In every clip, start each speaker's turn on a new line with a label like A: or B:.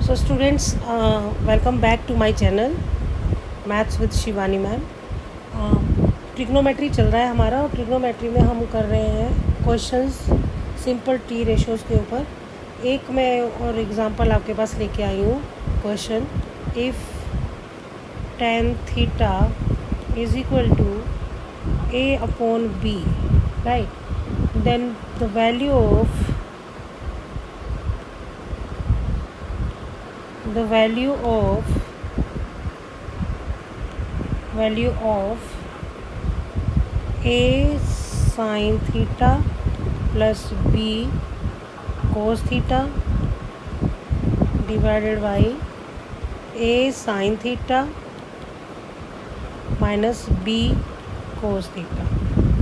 A: So students, welcome back to my channel maths with Shivani ma'am. Trigonometry चल रहा है हमारा और ट्रिग्नोमेट्री में हम कर रहे हैं क्वेश्चंस सिंपल टी रेशोज़ के ऊपर। एक मैं और एग्जांपल आपके पास लेके आई हूँ। Question, if tan theta is equal to a upon b, right, then the value of a sin theta plus b cos theta divided by a sin theta minus b cos theta,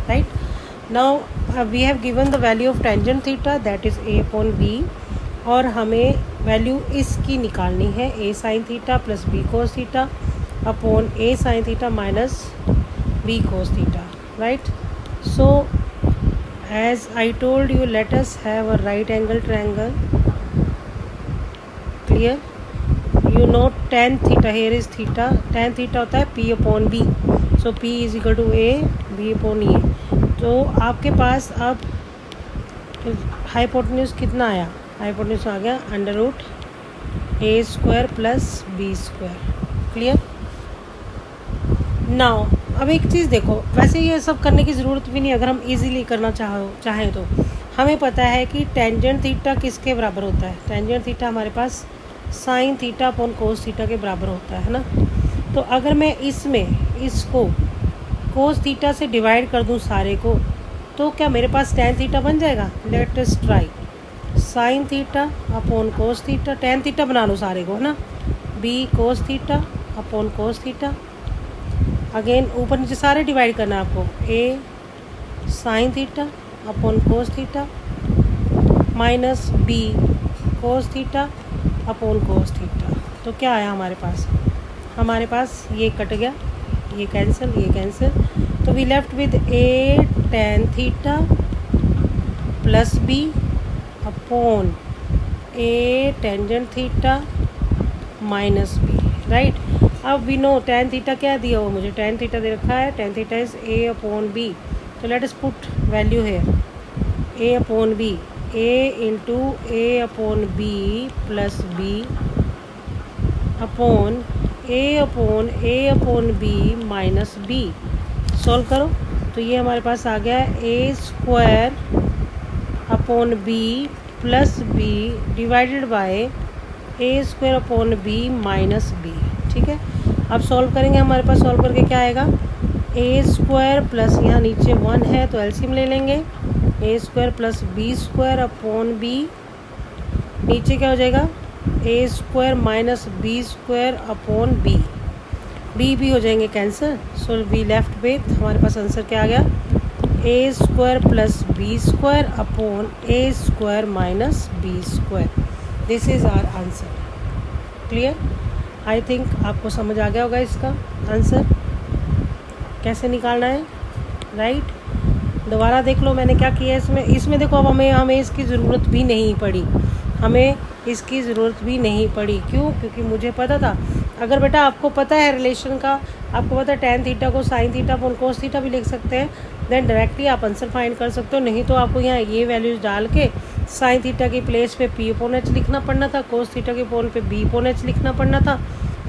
A: right? Now we have given the value of tangent theta, that is a upon b, और हमें value इसकी निकालनी है a sin theta plus b cos theta upon a sin theta minus b cos theta, right? So as I told you, let us have a right angle triangle. Clear? You know tan theta, here is theta, tan theta होता है p upon b, so p is equal to a b upon e. तो आपके पास अब hypotenuse कितना आया? Hypotenuse आ गया under root a square plus b square. Clear? Now अब एक चीज़ देखो, वैसे ये सब करने की ज़रूरत भी नहीं अगर हम इजीली करना चाहें तो। हमें पता है कि टेंजेंट थीटा किसके बराबर होता है? टेंजेंट थीटा हमारे पास sine theta upon cos theta के बराबर होता है ना। तो अगर मैं इसको कोस थीटा से डिवाइड कर दूं सारे को, तो क्या मेरे पास टेन थीटा बन जाएगा? Let us try. Sine theta upon cos theta, tan theta बना लो सारे को, है ना। B cos theta upon cos theta, again ऊपर नीचे सारे डिवाइड करना है आपको। A sine theta upon cos theta minus B cos theta upon cos theta. तो क्या आया हमारे पास? हमारे पास ये कट गया, ये कैंसिल, तो we left with A tan theta plus B upon A tangent theta minus B, right. अब वी नो टेन थीटा क्या दिया हुआ मुझे? टेन थीटा दे रखा है, tan theta is A upon B. तो लेट अस पुट वैल्यू है A upon B, A into A upon B plus B upon A upon B minus B. Solve करो तो ये हमारे पास आ गया A square upon B plus B divided by A square upon B minus B. ठीक है, अब सॉल्व करेंगे। हमारे पास सॉल्व करके क्या आएगा? ए स्क्वायर प्लस यहाँ नीचे वन है तो एलसीएम ले लेंगे, A square plus B square upon B, नीचे क्या हो जाएगा? A square minus B square upon B, B हो जाएंगे cancel. So we left with, हमारे पास आंसर क्या आ गया? A square plus B square upon A square minus B square. This is our answer. Clear? I think आपको समझ आ गया होगा इसका आंसर कैसे निकालना है, राइट। दोबारा देख लो मैंने क्या किया इसमें देखो, अब हमें इसकी ज़रूरत भी नहीं पड़ी, क्यों? क्योंकि मुझे पता था। अगर बेटा आपको पता है रिलेशन का, आपको पता है टेन थीटा को sign theta upon cos theta भी लिख सकते हैं, देन डायरेक्टली आप आंसर फाइंड कर सकते हो। नहीं तो आपको यहाँ ये वैल्यूज डाल के साइन थीटा की प्लेस पे पी अपॉन एच लिखना पड़ना था, कोस थीटा के अपॉन पे बी अपॉन एच लिखना पड़ना था,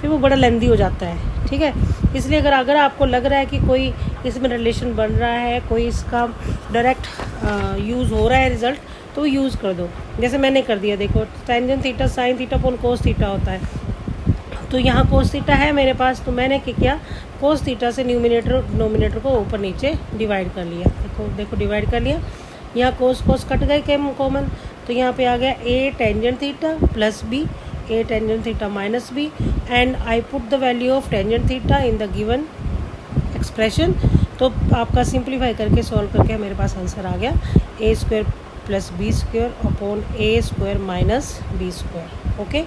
A: फिर वो बड़ा लेंदी हो जाता है। ठीक है, इसलिए अगर आपको लग रहा है कि कोई इसमें रिलेशन बन रहा है, कोई इसका डायरेक्ट यूज़ हो रहा है रिजल्ट, तो यूज़ कर दो। जैसे मैंने कर दिया, देखो tangent theta sine theta upon cos theta होता है, तो यहाँ कोस थीटा है मेरे पास, तो मैंने क्या किया? कोस थीटा से डिनोमिनेटर को ऊपर नीचे डिवाइड कर लिया। देखो डिवाइड कर लिया, यहाँ कोस कट गए कॉमन, तो यहाँ पे आ गया A tangent theta plus B, A tangent theta minus B, and I put the value of tangent theta in the given expression. तो आपका सिंप्लीफाई करके सॉल्व करके मेरे पास आंसर आ गया A square plus B square upon A square minus B square. Okay,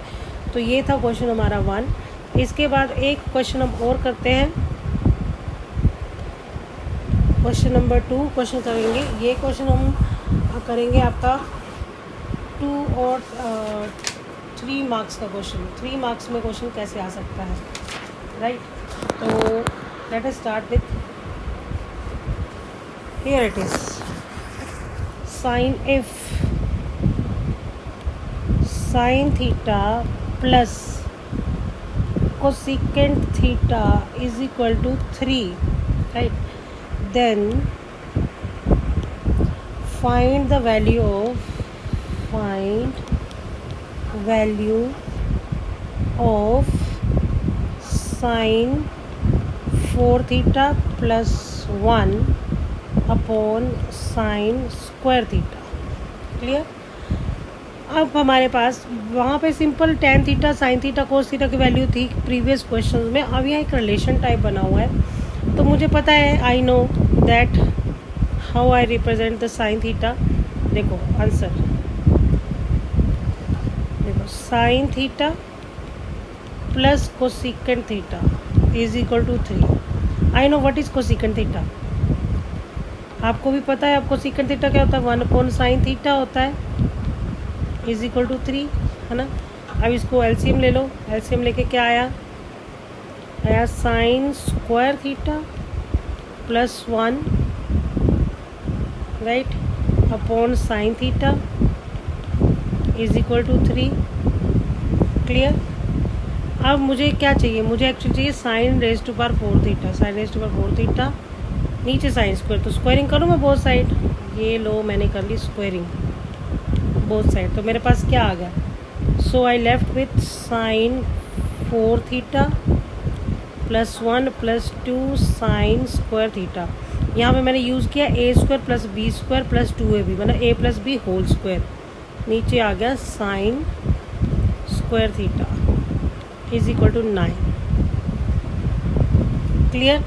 A: तो ये था क्वेश्चन हमारा 1। इसके बाद एक क्वेश्चन हम और करते हैं, क्वेश्चन नंबर 2 क्वेश्चन करेंगे। ये क्वेश्चन हम करेंगे आपका 2 और 3 3 मार्क्स का क्वेश्चन, 3 मार्क्स में क्वेश्चन कैसे आ सकता है, राइट। तो let us start with, here it is, sine if sine theta plus cosecant theta is equal to 3, right, then find the value of sin 4 theta plus 1 upon sin square theta। Clear. अब हमारे पास वहाँ पे simple tan theta sin theta cos theta की value थी previous question में। अब यहाँ एक रिलेशन टाइप बना हुआ है, तो मुझे पता है, I know that how I represent the sine theta. देखो आंसर, देखो sine theta plus cosecant theta is equal to 3। I know what is cosecant theta, आपको भी पता है। आपको कोसेकेंट थीटा क्या होता है, 1 साइन थीटा होता है, इज इक्वल टू 3, है ना। अब इसको एलसीएम ले लो, एलसीएम लेके क्या आया sine square theta plus 1, right, upon sine theta is equal to 3। Clear. अब मुझे क्या चाहिए, मुझे एक्चुअली चाहिए sine raise to power 4 theta, sine raise to power 4 theta, नीचे साइन स्क्वायर, तो स्क्वायरिंग करूँ मैं बोथ साइड, ये लो मैंने कर ली स्क्वायरिंग बोथ साइड, तो मेरे पास क्या आ गया, so I left with sine 4 theta plus 1 plus 2 sine square theta. यहाँ पे मैंने यूज़ किया A square plus B square plus 2ab, मतलब A plus B whole square, नीचे आ गया sine square theta is equal to 9। Clear.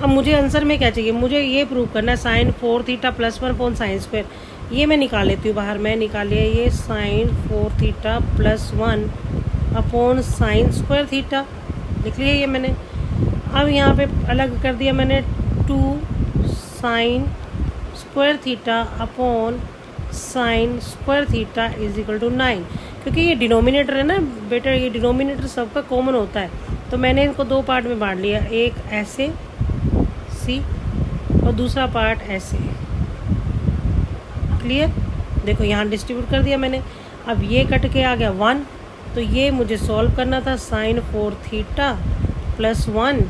A: अब मुझे आंसर में क्या चाहिए, मुझे ये प्रूव करना है sine 4 theta plus 1 upon sine square, ये मैं निकाल लेती हूँ बाहर, मैं निकाल लिया ये sine 4 theta plus 1 upon sine square theta, लिख लिया ये मैंने। अब यहाँ पे अलग कर दिया मैंने 2 sine square theta upon sine square theta is equal to 9, क्योंकि ये डिनोमिनेटर है ना बेटा, ये डिनोमिनेटर सबका कॉमन होता है, तो मैंने इनको 2 पार्ट में बांट लिया, एक ऐसे सी और दूसरा पार्ट ऐसे। क्लियर। देखो यहाँ डिस्ट्रीब्यूट कर दिया मैंने, अब ये कट के आ गया 1, तो ये मुझे सॉल्व करना था, sine 4 theta plus 1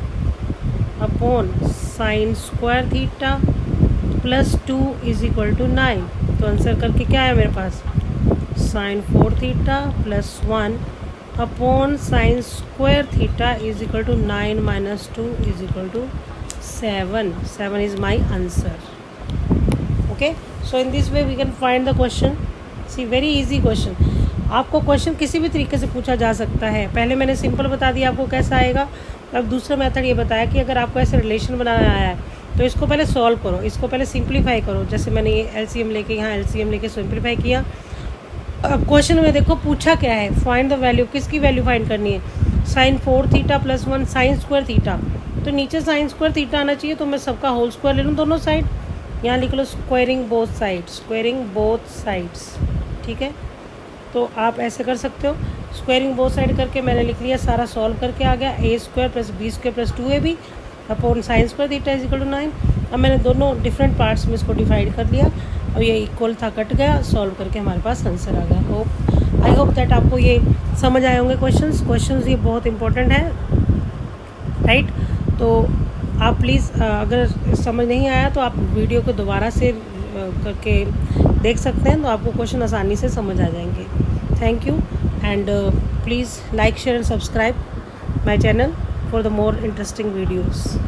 A: upon sine square theta plus 2 is equal to 9। तो आंसर करके क्या है मेरे पास, sine 4 theta plus 1 upon sine square theta is equal to 9 minus 2 is equal to 7। 7 is my answer. Okay, so in this way we can find the question. See very easy question, आपको question किसी भी तरीके से पूछा जा सकता है। पहले मैंने सिंपल बता दिया आपको कैसा आएगा, अब दूसरा मेथड ये बताया कि अगर आपको ऐसे रिलेशन बनाना आया है तो इसको पहले सॉल्व करो, इसको पहले सिंप्लीफाई करो। जैसे मैंने ये एलसीएम लेके यहाँ एलसीएम लेके सिंप्लीफाई किया। अब क्वेश्चन में देखो पूछा क्या है, फाइंड द वैल्यू, किसकी वैल्यू फाइंड करनी है, sine 4 theta plus 1 sine square theta, तो नीचे साइन स्क्वायर थीटा आना चाहिए, तो मैं सबका होल स्क्वायर ले लूँ दोनों साइड, यहाँ लिख लो squaring both sides, squaring both sides. ठीक है, तो आप ऐसे कर सकते हो, स्क्वायरिंग बोथ साइड करके मैंने लिख लिया, सारा सॉल्व करके आ गया, A square plus B square plus 2ab upon sine square theta is equal to 9। अब मैंने दोनों डिफरेंट पार्ट्स में इसको डिवाइड कर लिया और ये इक्वल था, कट गया, सॉल्व करके हमारे पास आंसर आ गया। आई होप दैट आपको ये समझ आए होंगे क्वेश्चंस ये बहुत इंपॉर्टेंट है, राइट। तो आप प्लीज़ अगर समझ नहीं आया तो आप वीडियो को दोबारा से करके देख सकते हैं, तो आपको क्वेश्चन आसानी से समझ आ जाएंगे। Thank you and please like, share and subscribe my channel for the more interesting videos.